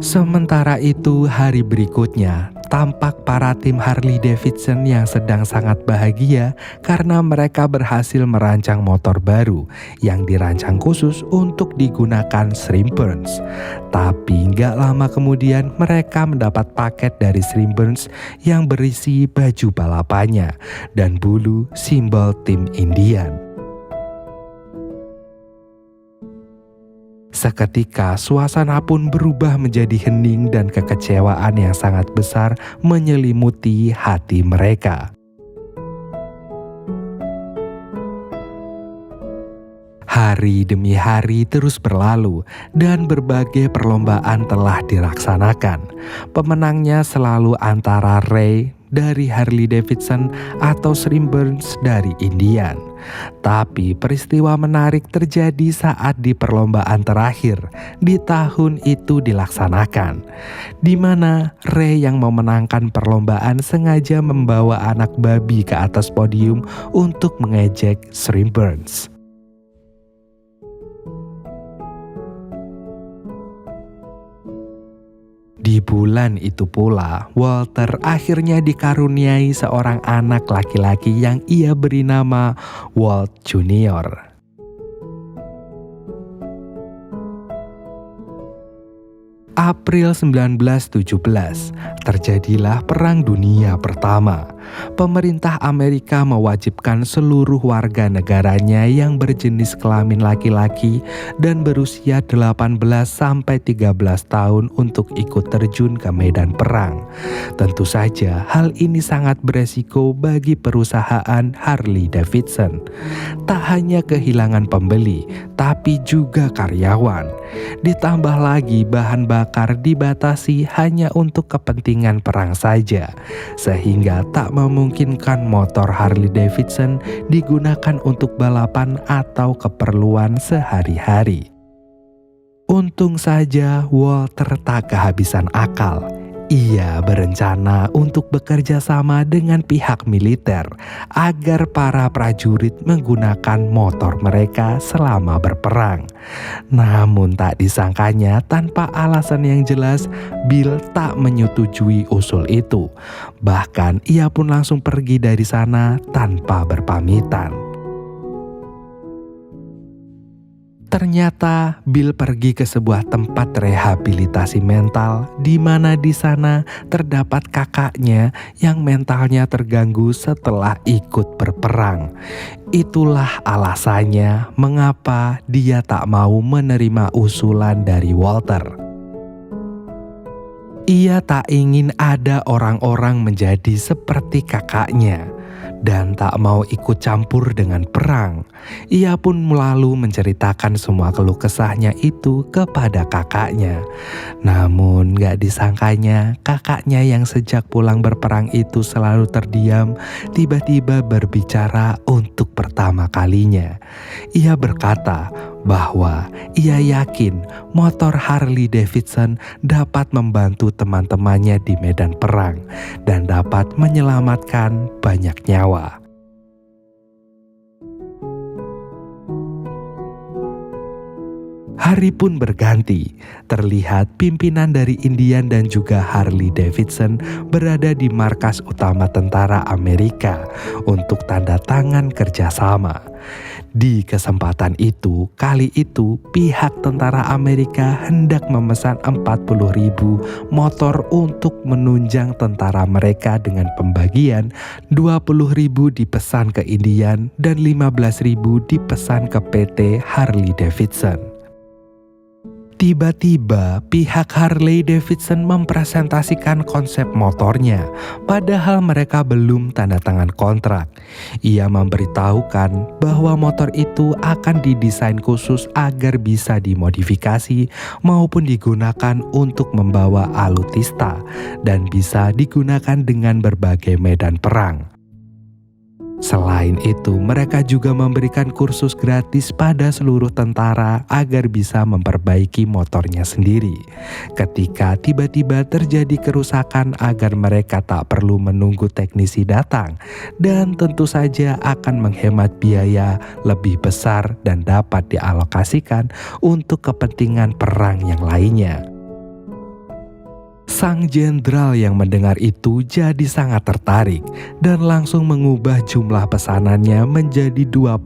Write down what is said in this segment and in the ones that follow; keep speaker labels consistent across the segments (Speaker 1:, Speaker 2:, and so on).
Speaker 1: Sementara itu, hari berikutnya, tampak para tim Harley Davidson yang sedang sangat bahagia karena mereka berhasil merancang motor baru yang dirancang khusus untuk digunakan Shrimp-Burns. Tapi nggak lama kemudian mereka mendapat paket dari Shrimp-Burns yang berisi baju balapannya dan bulu simbol tim Indian. Seketika suasana pun berubah menjadi hening dan kekecewaan yang sangat besar menyelimuti hati mereka. Hari demi hari terus berlalu dan berbagai perlombaan telah dilaksanakan. Pemenangnya selalu antara Ray dari Harley Davidson atau Shrimp-Burns dari Indian. Tapi peristiwa menarik terjadi saat di perlombaan terakhir di tahun itu dilaksanakan, di mana Ray yang memenangkan perlombaan sengaja membawa anak babi ke atas podium untuk mengejek Shrimp-Burns. Di bulan itu pula, Walter akhirnya dikaruniai seorang anak laki-laki yang ia beri nama Walt Junior. April 1917, terjadilah Perang Dunia Pertama. Pemerintah Amerika mewajibkan seluruh warga negaranya yang berjenis kelamin laki-laki dan berusia 18 sampai 13 tahun untuk ikut terjun ke medan perang. Tentu saja hal ini sangat beresiko bagi perusahaan Harley Davidson. Tak hanya kehilangan pembeli, tapi juga karyawan. Ditambah lagi bahan bakar dibatasi hanya untuk kepentingan perang saja, sehingga tak memungkinkan motor Harley Davidson digunakan untuk balapan atau keperluan sehari-hari. Untung saja Walter tak kehabisan akal. Ia berencana untuk bekerja sama dengan pihak militer agar para prajurit menggunakan motor mereka selama berperang. Namun tak disangkanya, tanpa alasan yang jelas, Bill tak menyetujui usul itu. Bahkan ia pun langsung pergi dari sana tanpa berpamitan. Ternyata Bill pergi ke sebuah tempat rehabilitasi mental di mana di sana terdapat kakaknya yang mentalnya terganggu setelah ikut berperang. Itulah alasannya mengapa dia tak mau menerima usulan dari Walter. Ia tak ingin ada orang-orang menjadi seperti kakaknya dan tak mau ikut campur dengan perang. Ia pun lalu menceritakan semua keluh kesahnya itu kepada kakaknya. Namun gak disangkanya, kakaknya yang sejak pulang berperang itu selalu terdiam, tiba-tiba berbicara untuk pertama kalinya. Ia berkata bahwa ia yakin motor Harley Davidson dapat membantu teman-temannya di medan perang dan dapat menyelamatkan banyak nyawa. Hari pun berganti. Terlihat pimpinan dari Indian dan juga Harley Davidson berada di markas utama tentara Amerika untuk tanda tangan kerjasama. Di kesempatan itu, kali itu pihak tentara Amerika hendak memesan 40.000 motor untuk menunjang tentara mereka dengan pembagian 20.000 dipesan ke Indian dan 15.000 dipesan ke PT Harley Davidson. Tiba-tiba pihak Harley Davidson mempresentasikan konsep motornya, padahal mereka belum tanda tangan kontrak. Ia memberitahukan bahwa motor itu akan didesain khusus agar bisa dimodifikasi maupun digunakan untuk membawa alutsista dan bisa digunakan dengan berbagai medan perang. Selain itu, mereka juga memberikan kursus gratis pada seluruh tentara agar bisa memperbaiki motornya sendiri. Ketika tiba-tiba terjadi kerusakan agar mereka tak perlu menunggu teknisi datang, dan tentu saja akan menghemat biaya lebih besar dan dapat dialokasikan untuk kepentingan perang yang lainnya. Sang jenderal yang mendengar itu jadi sangat tertarik dan langsung mengubah jumlah pesanannya menjadi 20.000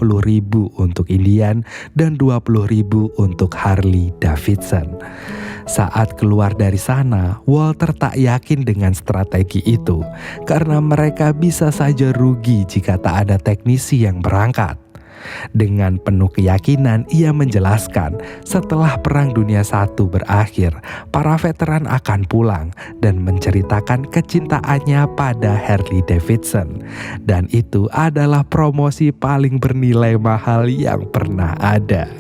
Speaker 1: untuk Indian dan 20.000 untuk Harley Davidson. Saat keluar dari sana, Walter tak yakin dengan strategi itu karena mereka bisa saja rugi jika tak ada teknisi yang berangkat. Dengan penuh keyakinan, ia menjelaskan setelah Perang Dunia I berakhir, para veteran akan pulang dan menceritakan kecintaannya pada Harley Davidson. Dan itu adalah promosi paling bernilai mahal yang pernah ada.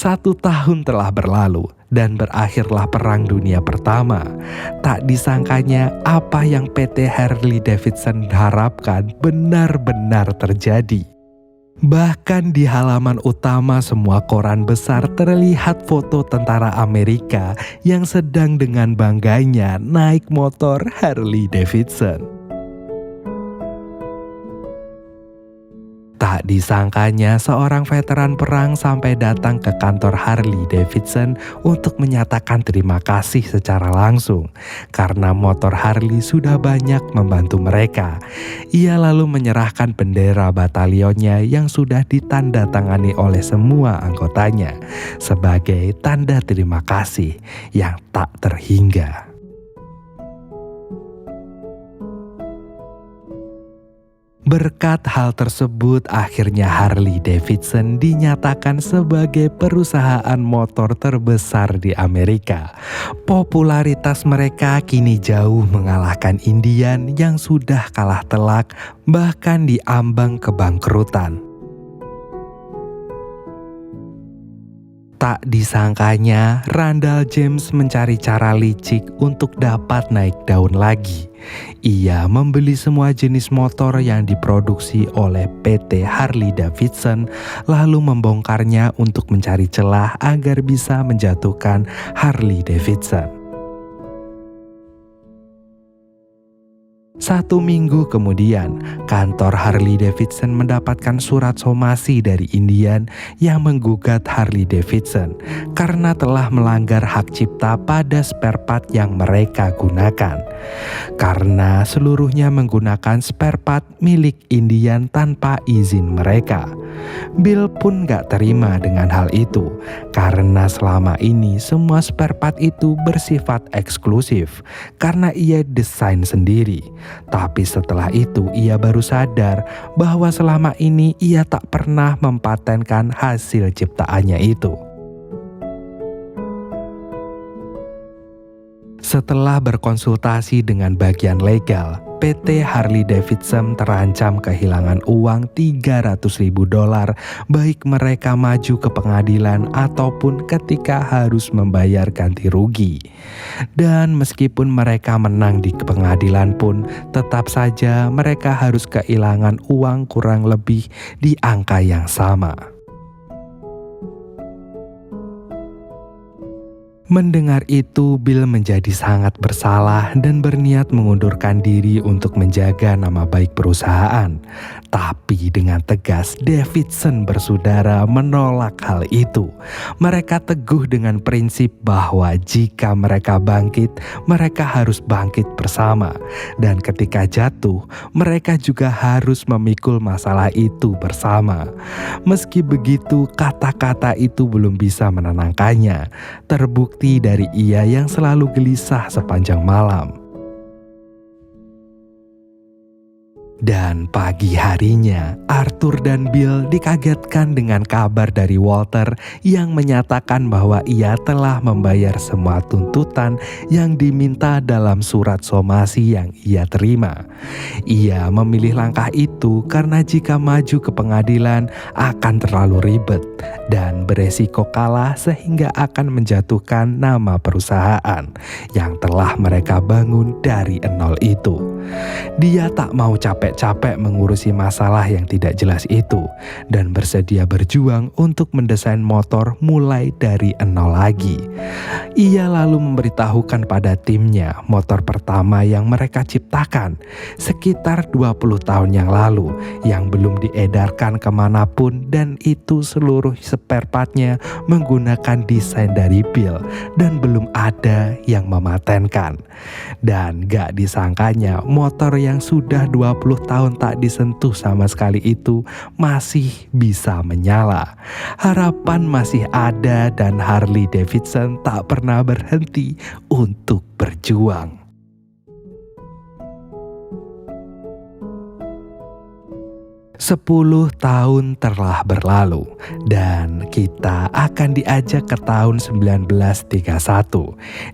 Speaker 1: 1 tahun telah berlalu dan berakhirlah Perang Dunia Pertama. Tak disangkanya apa yang PT Harley Davidson harapkan benar-benar terjadi. Bahkan di halaman utama semua koran besar terlihat foto tentara Amerika yang sedang dengan bangganya naik motor Harley Davidson. Tak disangkanya seorang veteran perang sampai datang ke kantor Harley Davidson untuk menyatakan terima kasih secara langsung karena motor Harley sudah banyak membantu mereka. Ia lalu menyerahkan bendera batalionnya yang sudah ditandatangani oleh semua anggotanya sebagai tanda terima kasih yang tak terhingga. Berkat hal tersebut, akhirnya Harley Davidson dinyatakan sebagai perusahaan motor terbesar di Amerika. Popularitas mereka kini jauh mengalahkan Indian yang sudah kalah telak, bahkan diambang kebangkrutan. Tak disangkanya, Randall James mencari cara licik untuk dapat naik daun lagi. Ia membeli semua jenis motor yang diproduksi oleh PT Harley Davidson, lalu membongkarnya untuk mencari celah agar bisa menjatuhkan Harley Davidson. 1 minggu kemudian, kantor Harley Davidson mendapatkan surat somasi dari Indian yang menggugat Harley Davidson karena telah melanggar hak cipta pada spare part yang mereka gunakan. Karena seluruhnya menggunakan spare part milik Indian tanpa izin mereka. Bill pun gak terima dengan hal itu karena selama ini semua spare part itu bersifat eksklusif karena ia desain sendiri. Tapi setelah itu ia baru sadar bahwa selama ini ia tak pernah mempatenkan hasil ciptaannya itu. Setelah berkonsultasi dengan bagian legal, PT Harley Davidson terancam kehilangan uang $300.000 baik mereka maju ke pengadilan ataupun ketika harus membayar ganti rugi. Dan meskipun mereka menang di pengadilan pun, tetap saja mereka harus kehilangan uang kurang lebih di angka yang sama. Mendengar itu, Bill menjadi sangat bersalah dan berniat mengundurkan diri untuk menjaga nama baik perusahaan. Tapi dengan tegas, Davidson bersaudara menolak hal itu. Mereka teguh dengan prinsip bahwa jika mereka bangkit, mereka harus bangkit bersama. Dan ketika jatuh, mereka juga harus memikul masalah itu bersama. Meski begitu, kata-kata itu belum bisa menenangkannya. Terbukti dari ia yang selalu gelisah sepanjang malam. Dan pagi harinya, Arthur dan Bill dikagetkan dengan kabar dari Walter yang menyatakan bahwa ia telah membayar semua tuntutan yang diminta dalam surat somasi yang ia terima. Ia memilih langkah itu karena jika maju ke pengadilan akan terlalu ribet dan beresiko kalah sehingga akan menjatuhkan nama perusahaan yang telah mereka bangun dari nol itu. Dia tak mau capek capek-capek mengurusi masalah yang tidak jelas itu dan bersedia berjuang untuk mendesain motor mulai dari nol lagi. Ia lalu memberitahukan pada timnya motor pertama yang mereka ciptakan sekitar 20 tahun yang lalu yang belum diedarkan kemanapun, dan itu seluruh spare partnya menggunakan desain dari Bill dan belum ada yang mematenkan. Dan gak disangkanya motor yang sudah 20 tahun tak disentuh sama sekali itu masih bisa menyala. Harapan masih ada dan Harley Davidson tak pernah berhenti untuk berjuang. 10 tahun telah berlalu dan kita akan diajak ke tahun 1931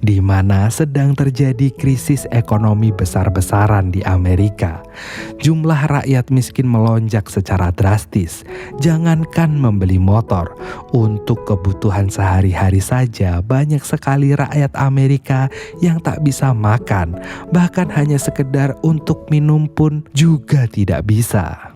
Speaker 1: di mana sedang terjadi krisis ekonomi besar-besaran di Amerika. Jumlah rakyat miskin melonjak secara drastis. Jangankan membeli motor, untuk kebutuhan sehari-hari saja banyak sekali rakyat Amerika yang tak bisa makan, bahkan hanya sekedar untuk minum pun juga tidak bisa.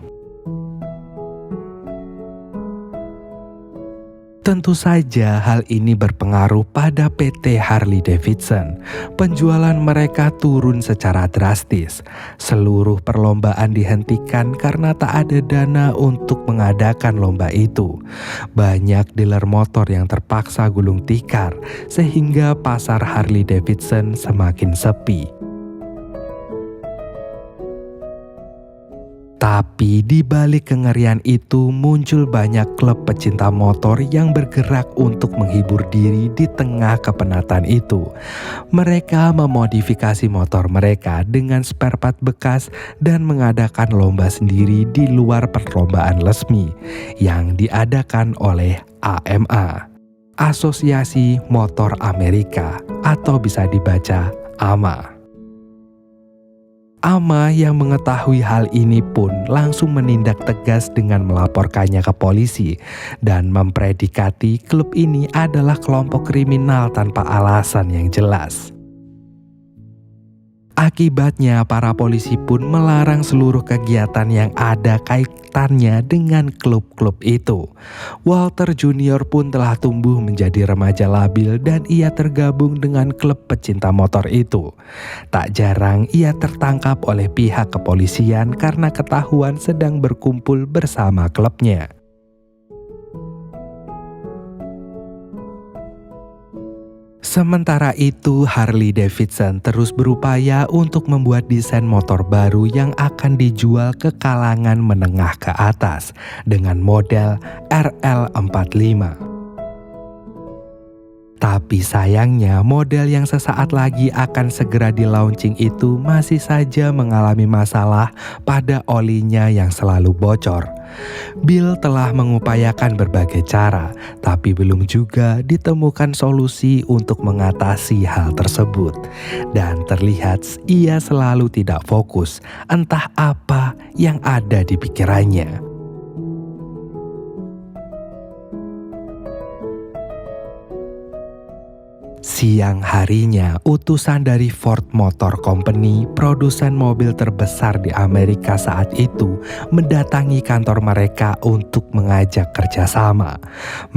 Speaker 1: Tentu saja hal ini berpengaruh pada PT Harley Davidson. Penjualan mereka turun secara drastis. Seluruh perlombaan dihentikan karena tak ada dana untuk mengadakan lomba itu. Banyak dealer motor yang terpaksa gulung tikar sehingga pasar Harley Davidson semakin sepi. Tapi di balik kengerian itu muncul banyak klub pecinta motor yang bergerak untuk menghibur diri di tengah kepenatan itu. Mereka memodifikasi motor mereka dengan spare part bekas dan mengadakan lomba sendiri di luar perlombaan resmi yang diadakan oleh AMA, Asosiasi Motor Amerika, atau bisa dibaca AMA. AMA yang mengetahui hal ini pun langsung menindak tegas dengan melaporkannya ke polisi dan mempredikati klub ini adalah kelompok kriminal tanpa alasan yang jelas. Akibatnya para polisi pun melarang seluruh kegiatan yang ada kaitannya dengan klub-klub itu. Walter Junior pun telah tumbuh menjadi remaja labil dan ia tergabung dengan klub pecinta motor itu. Tak jarang ia tertangkap oleh pihak kepolisian karena ketahuan sedang berkumpul bersama klubnya. Sementara itu, Harley Davidson terus berupaya untuk membuat desain motor baru yang akan dijual ke kalangan menengah ke atas dengan model RL45. Tapi sayangnya model yang sesaat lagi akan segera di-launching itu masih saja mengalami masalah pada olinya yang selalu bocor. Bill telah mengupayakan berbagai cara, tapi belum juga ditemukan solusi untuk mengatasi hal tersebut. Dan terlihat ia selalu tidak fokus, entah apa yang ada di pikirannya. Siang harinya, utusan dari Ford Motor Company, produsen mobil terbesar di Amerika saat itu, mendatangi kantor mereka untuk mengajak kerjasama.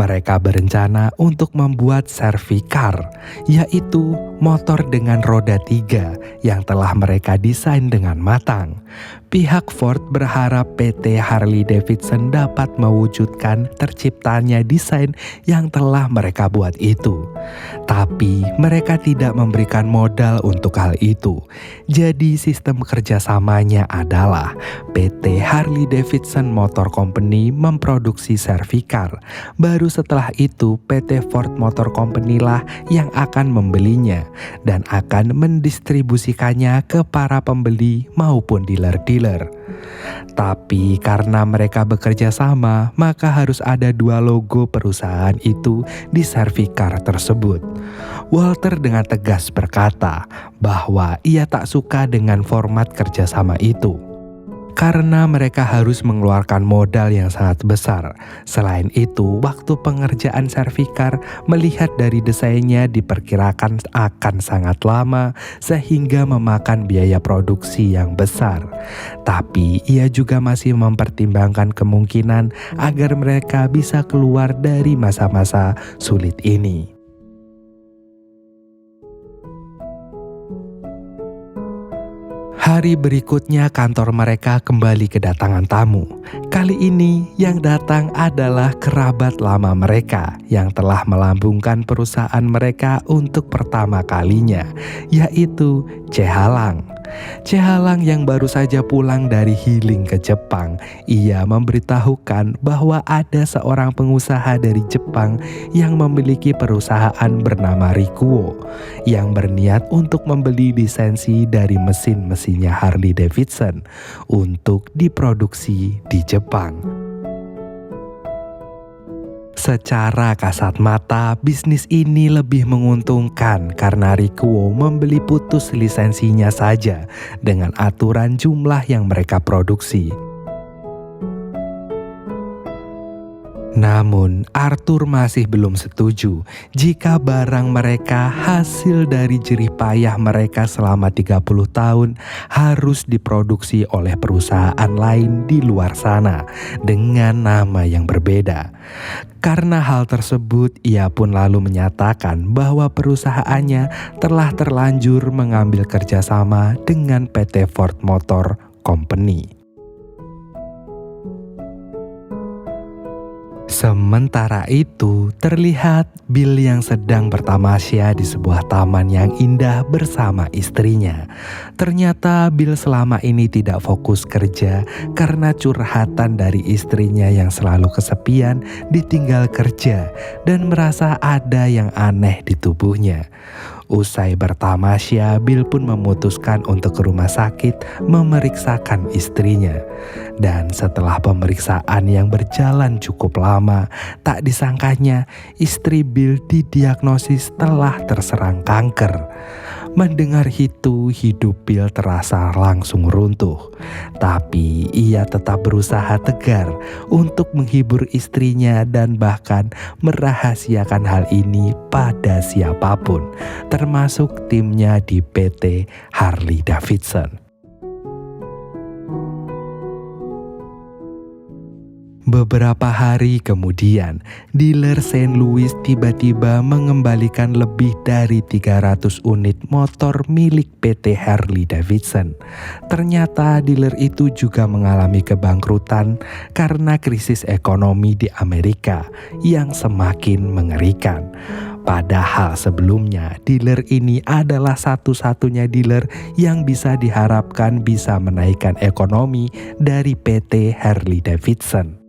Speaker 1: Mereka berencana untuk membuat Cervicar, yaitu motor dengan roda 3 yang telah mereka desain dengan matang. Pihak Ford berharap PT Harley Davidson dapat mewujudkan terciptanya desain yang telah mereka buat itu. Tapi mereka tidak memberikan modal untuk hal itu. Jadi sistem kerjasamanya adalah PT Harley Davidson Motor Company memproduksi Cervicar. Baru setelah itu PT Ford Motor Company lah yang akan membelinya dan akan mendistribusikannya ke para pembeli maupun dealer-dealer. Tapi karena mereka bekerja sama, maka harus ada 2 logo perusahaan itu di Cervicar tersebut. Walter dengan tegas berkata bahwa ia tak suka dengan format kerjasama itu. karena mereka harus mengeluarkan modal yang sangat besar. Selain itu, waktu pengerjaan Servikar melihat dari desainnya diperkirakan akan sangat lama sehingga memakan biaya produksi yang besar. Tapi ia juga masih mempertimbangkan kemungkinan agar mereka bisa keluar dari masa-masa sulit ini. Hari berikutnya kantor mereka kembali kedatangan tamu. Kali ini yang datang adalah kerabat lama mereka yang telah melambungkan perusahaan mereka untuk pertama kalinya, yaitu Chehalang. Chehalang yang baru saja pulang dari healing ke Jepang, ia memberitahukan bahwa ada seorang pengusaha dari Jepang yang memiliki perusahaan bernama Rikuo yang berniat untuk membeli lisensi dari mesin-mesinnya Harley Davidson untuk diproduksi di Jepang. Secara kasat mata, bisnis ini lebih menguntungkan karena Rikuo membeli putus lisensinya saja dengan aturan jumlah yang mereka produksi. Namun, Arthur masih belum setuju jika barang mereka hasil dari jerih payah mereka selama 30 tahun harus diproduksi oleh perusahaan lain di luar sana dengan nama yang berbeda. Karena hal tersebut, ia pun lalu menyatakan bahwa perusahaannya telah terlanjur mengambil kerjasama dengan PT Ford Motor Company. Sementara itu, terlihat Bill yang sedang bertamasya di sebuah taman yang indah bersama istrinya. Ternyata Bill selama ini tidak fokus kerja karena curhatan dari istrinya yang selalu kesepian ditinggal kerja dan merasa ada yang aneh di tubuhnya. Usai bertamasya, Bill pun memutuskan untuk ke rumah sakit memeriksakan istrinya. Dan setelah pemeriksaan yang berjalan cukup lama, tak disangkanya istri Bill didiagnosis telah terserang kanker. Mendengar itu, hidup Bill terasa langsung runtuh. Tapi ia tetap berusaha tegar untuk menghibur istrinya dan bahkan merahasiakan hal ini pada siapapun, termasuk timnya di PT Harley Davidson. Beberapa hari kemudian, dealer St. Louis tiba-tiba mengembalikan lebih dari 300 unit motor milik PT Harley Davidson. Ternyata dealer itu juga mengalami kebangkrutan karena krisis ekonomi di Amerika yang semakin mengerikan. Padahal sebelumnya dealer ini adalah satu-satunya dealer yang bisa diharapkan bisa menaikkan ekonomi dari PT Harley Davidson.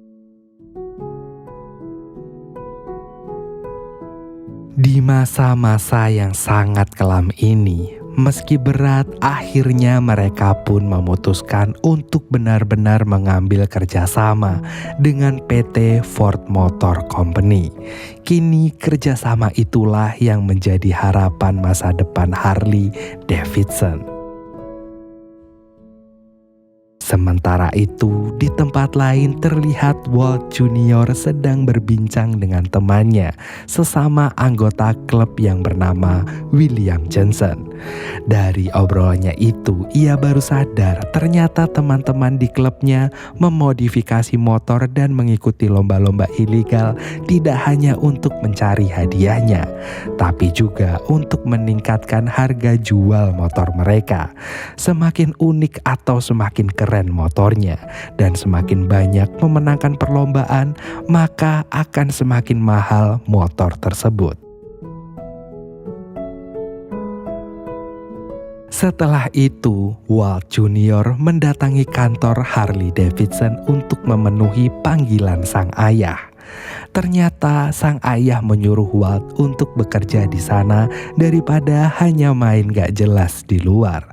Speaker 1: Di masa-masa yang sangat kelam ini, meski berat, akhirnya mereka pun memutuskan untuk benar-benar mengambil kerjasama dengan PT Ford Motor Company. Kini kerjasama itulah yang menjadi harapan masa depan Harley Davidson. Sementara itu, di tempat lain terlihat Walt Junior sedang berbincang dengan temannya, sesama anggota klub yang bernama William Johnson. Dari obrolannya itu, ia baru sadar ternyata teman-teman di klubnya memodifikasi motor dan mengikuti lomba-lomba ilegal tidak hanya untuk mencari hadiahnya, tapi juga untuk meningkatkan harga jual motor mereka. Semakin unik atau semakin keren motornya dan semakin banyak memenangkan perlombaan, maka akan semakin mahal motor tersebut. Setelah itu, Walt Junior mendatangi kantor Harley Davidson untuk memenuhi panggilan sang ayah. Ternyata sang ayah menyuruh Walt untuk bekerja di sana daripada hanya main gak jelas di luar.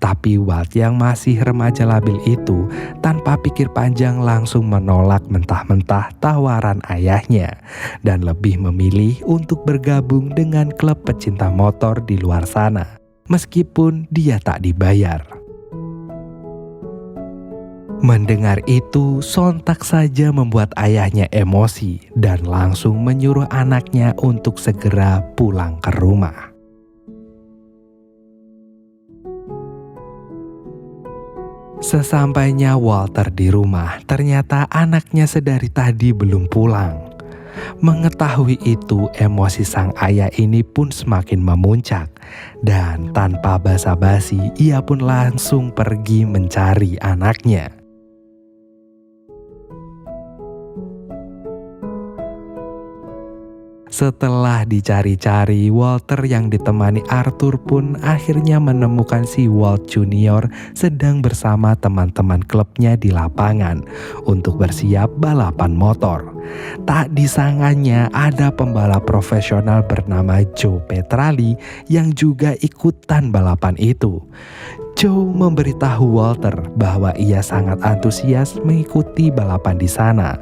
Speaker 1: Tapi Walt yang masih remaja labil itu tanpa pikir panjang langsung menolak mentah-mentah tawaran ayahnya dan lebih memilih untuk bergabung dengan klub pecinta motor di luar sana, meskipun dia tak dibayar. Mendengar itu, sontak saja membuat ayahnya emosi dan langsung menyuruh anaknya untuk segera pulang ke rumah. Sesampainya Walter di rumah, ternyata anaknya sedari tadi belum pulang. Mengetahui itu, emosi sang ayah ini pun semakin memuncak. Dan tanpa basa-basi, ia pun langsung pergi mencari anaknya. Setelah dicari-cari, Walter yang ditemani Arthur pun akhirnya menemukan si Walt Junior sedang bersama teman-teman klubnya di lapangan untuk bersiap balapan motor. Tak disangkanya ada pembalap profesional bernama Joe Petrali yang juga ikutan balapan itu. Joe memberitahu Walter bahwa ia sangat antusias mengikuti balapan di sana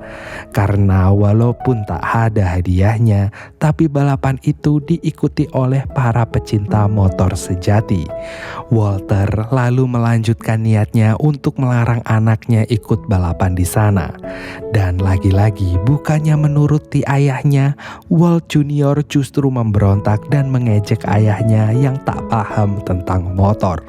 Speaker 1: karena walaupun tak ada hadiahnya, tapi balapan itu diikuti oleh para pecinta motor sejati. Walter lalu melanjutkan niatnya untuk melarang anaknya ikut balapan di sana. Dan lagi-lagi bukannya menuruti ayahnya, Walt Junior justru memberontak dan mengejek ayahnya yang tak paham tentang motor.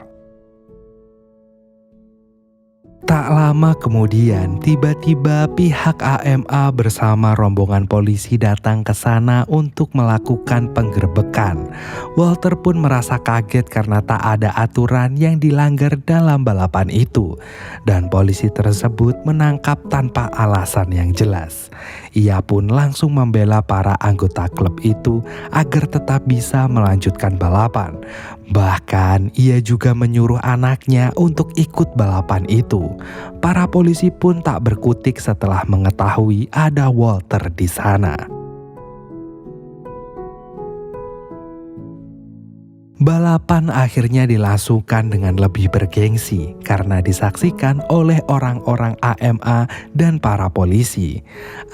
Speaker 1: Tak lama kemudian, tiba-tiba pihak AMA bersama rombongan polisi datang ke sana untuk melakukan penggerbekan. Walter pun merasa kaget karena tak ada aturan yang dilanggar dalam balapan itu. Dan polisi tersebut menangkap tanpa alasan yang jelas. Ia pun langsung membela para anggota klub itu agar tetap bisa melanjutkan balapan. Bahkan ia juga menyuruh anaknya untuk ikut balapan itu. Para polisi pun tak berkutik setelah mengetahui ada Walter di sana. Balapan akhirnya dilangsungkan dengan lebih bergengsi karena disaksikan oleh orang-orang AMA dan para polisi.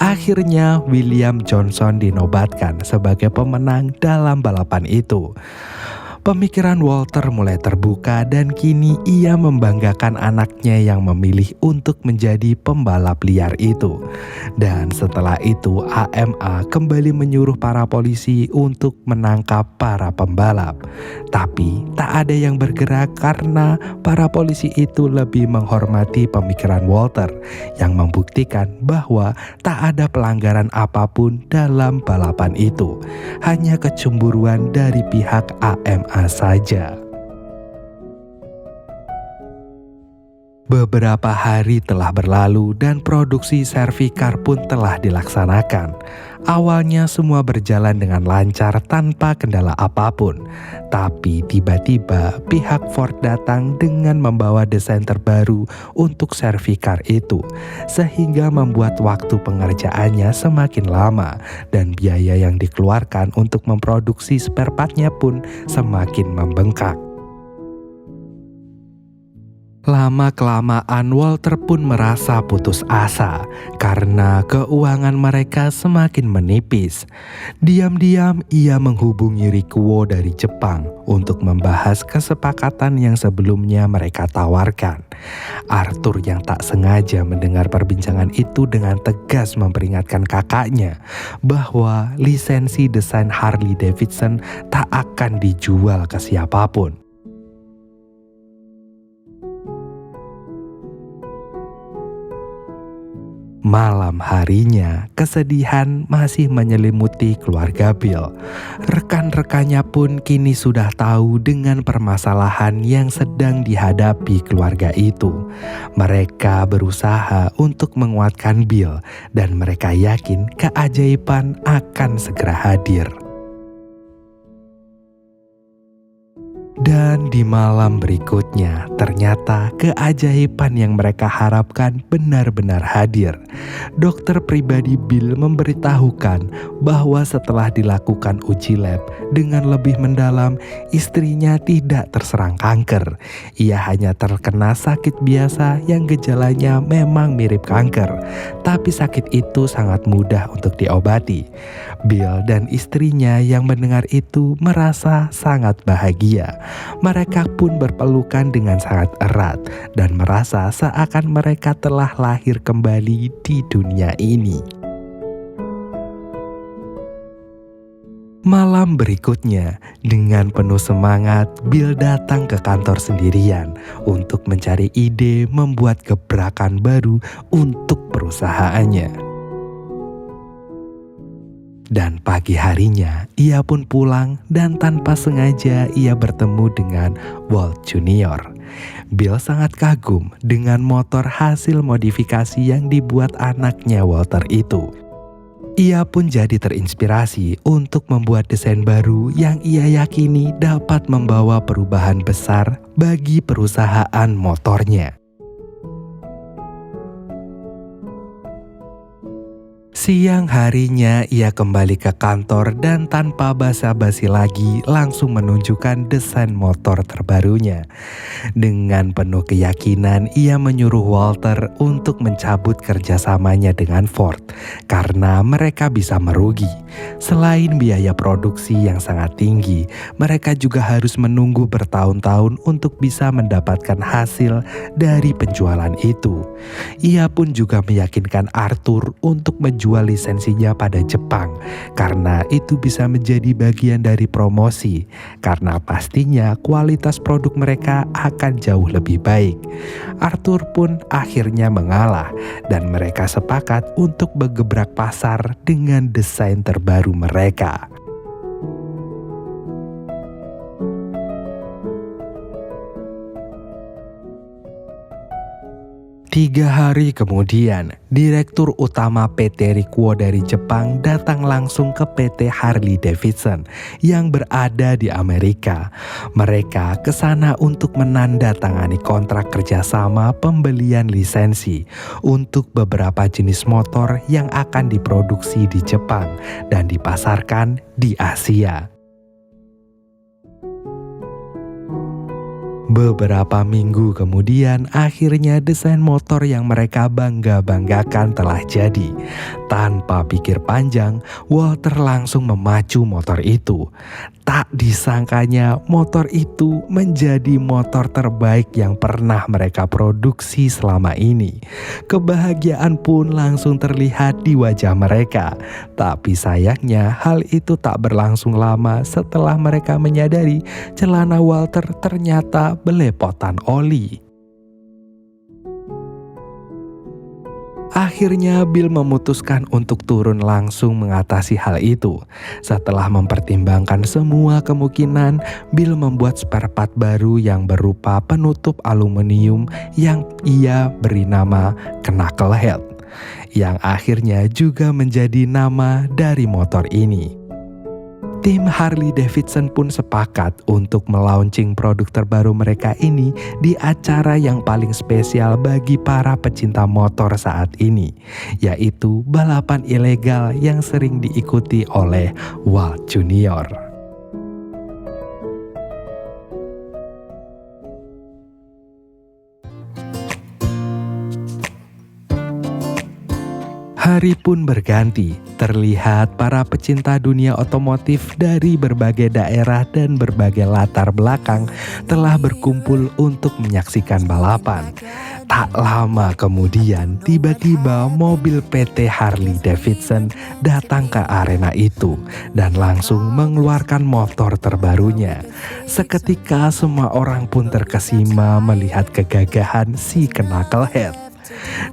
Speaker 1: Akhirnya William Johnson dinobatkan sebagai pemenang dalam balapan itu. Pemikiran Walter mulai terbuka dan kini ia membanggakan anaknya yang memilih untuk menjadi pembalap liar itu. Dan setelah itu AMA kembali menyuruh para polisi untuk menangkap para pembalap. Tapi tak ada yang bergerak karena para polisi itu lebih menghormati pemikiran Walter yang membuktikan bahwa tak ada pelanggaran apapun dalam balapan itu. Hanya kecemburuan dari pihak AMA saja. Beberapa hari telah berlalu dan produksi Servicar pun telah dilaksanakan. Awalnya semua berjalan dengan lancar tanpa kendala apapun. Tapi tiba-tiba pihak Ford datang dengan membawa desain terbaru untuk Servicar itu. Sehingga membuat waktu pengerjaannya semakin lama dan biaya yang dikeluarkan untuk memproduksi spare part-nya pun semakin membengkak. Lama-kelamaan Walter pun merasa putus asa karena keuangan mereka semakin menipis. Diam-diam ia menghubungi Rikuo dari Jepang untuk membahas kesepakatan yang sebelumnya mereka tawarkan. Arthur yang tak sengaja mendengar perbincangan itu dengan tegas memperingatkan kakaknya bahwa lisensi desain Harley Davidson tak akan dijual ke siapapun. Malam harinya, kesedihan masih menyelimuti keluarga Bill. Rekan-rekannya pun kini sudah tahu dengan permasalahan yang sedang dihadapi keluarga itu. Mereka berusaha untuk menguatkan Bill dan mereka yakin keajaiban akan segera hadir. Dan di malam berikutnya, ternyata keajaiban yang mereka harapkan benar-benar hadir. Dokter pribadi Bill memberitahukan bahwa setelah dilakukan uji lab dengan lebih mendalam, istrinya tidak terserang kanker. Ia hanya terkena sakit biasa yang gejalanya memang mirip kanker, tapi sakit itu sangat mudah untuk diobati. Bill dan istrinya yang mendengar itu merasa sangat bahagia. Mereka pun berpelukan dengan sangat erat dan merasa seakan mereka telah lahir kembali di dunia ini. Malam berikutnya, dengan penuh semangat, Bill datang ke kantor sendirian untuk mencari ide membuat gebrakan baru untuk perusahaannya. Dan pagi harinya, ia pun pulang dan tanpa sengaja ia bertemu dengan Walt Junior. Bill sangat kagum dengan motor hasil modifikasi yang dibuat anaknya Walter itu. Ia pun jadi terinspirasi untuk membuat desain baru yang ia yakini dapat membawa perubahan besar bagi perusahaan motornya. Siang harinya ia kembali ke kantor dan tanpa basa-basi lagi langsung menunjukkan desain motor terbarunya. Dengan penuh keyakinan ia menyuruh Walter untuk mencabut kerjasamanya dengan Ford karena mereka bisa merugi. Selain biaya produksi yang sangat tinggi, mereka juga harus menunggu bertahun-tahun untuk bisa mendapatkan hasil dari penjualan itu. Ia pun juga meyakinkan Arthur untuk menjual lisensinya pada Jepang karena itu bisa menjadi bagian dari promosi, karena pastinya kualitas produk mereka akan jauh lebih baik. Arthur pun akhirnya mengalah dan mereka sepakat untuk bergebrak pasar dengan desain terbaru mereka. 3 hari kemudian, Direktur Utama PT Rikuo dari Jepang datang langsung ke PT Harley Davidson yang berada di Amerika. Mereka ke sana untuk menandatangani kontrak kerjasama pembelian lisensi untuk beberapa jenis motor yang akan diproduksi di Jepang dan dipasarkan di Asia. Beberapa minggu kemudian, akhirnya desain motor yang mereka bangga-banggakan telah jadi. Tanpa pikir panjang, Walter langsung memacu motor itu. Tak disangkanya, motor itu menjadi motor terbaik yang pernah mereka produksi selama ini. Kebahagiaan pun langsung terlihat di wajah mereka. Tapi sayangnya, hal itu tak berlangsung lama setelah mereka menyadari celana Walter ternyata belepotan oli. Akhirnya Bill memutuskan untuk turun langsung mengatasi hal itu. Setelah mempertimbangkan semua kemungkinan, Bill membuat spare part baru yang berupa penutup aluminium yang ia beri nama Knucklehead, yang akhirnya juga menjadi nama dari motor ini. Tim Harley Davidson pun sepakat untuk melaunching produk terbaru mereka ini di acara yang paling spesial bagi para pecinta motor saat ini, yaitu balapan ilegal yang sering diikuti oleh Walt Junior. Hari pun berganti, terlihat para pecinta dunia otomotif dari berbagai daerah dan berbagai latar belakang telah berkumpul untuk menyaksikan balapan. Tak lama kemudian, tiba-tiba mobil PT Harley Davidson datang ke arena itu dan langsung mengeluarkan motor terbarunya. Seketika semua orang pun terkesima melihat kegagahan si Knucklehead.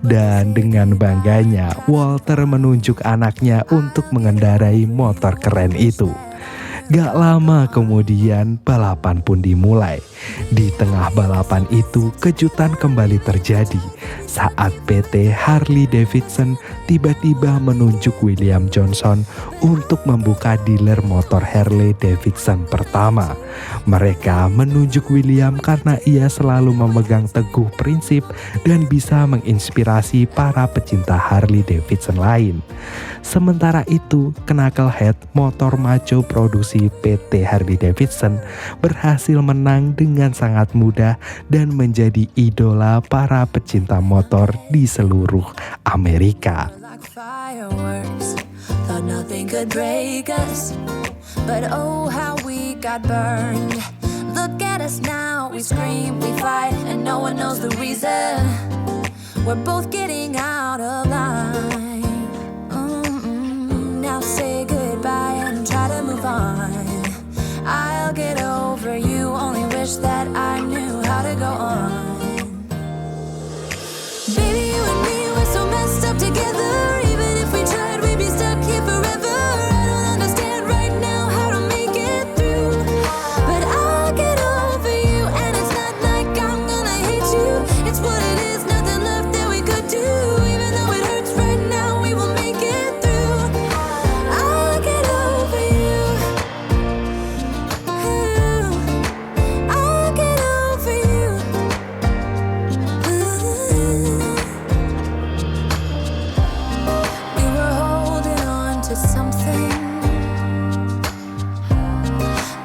Speaker 1: Dan dengan bangganya, Walter menunjuk anaknya untuk mengendarai motor keren itu. Gak lama kemudian balapan pun dimulai. Di tengah balapan itu kejutan kembali terjadi saat PT Harley Davidson tiba-tiba menunjuk William Johnson untuk membuka dealer motor Harley Davidson pertama. Mereka menunjuk William karena ia selalu memegang teguh prinsip dan bisa menginspirasi para pecinta Harley Davidson lain. Sementara itu, Knucklehead, motor maco produksi PT Harley Davidson, berhasil menang dengan sangat mudah dan menjadi idola para pecinta motor di seluruh Amerika. Look at
Speaker 2: honest now. We scream, we fight, and no one knows the reason. We're both getting out of line. Now say goodbye and try to move on. I'll get over you, only wish that I knew how to go on. Baby, you and me, we're so messed up together. Even if we tried, we'd be stuck here forever. I don't understand right now how to make it through, but I'll get over you, and it's not like I'm gonna hate you. It's what it is, nothing left that we could do. Even though it hurts right now, we will make it through. I'll get over you. I'll get over you. We were holding on to something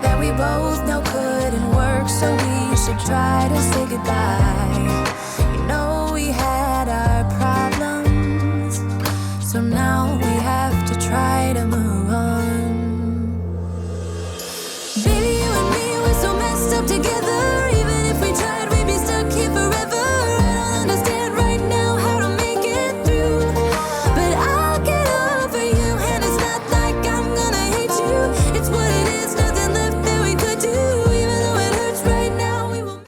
Speaker 2: that we both know couldn't work, so we should try to say goodbye.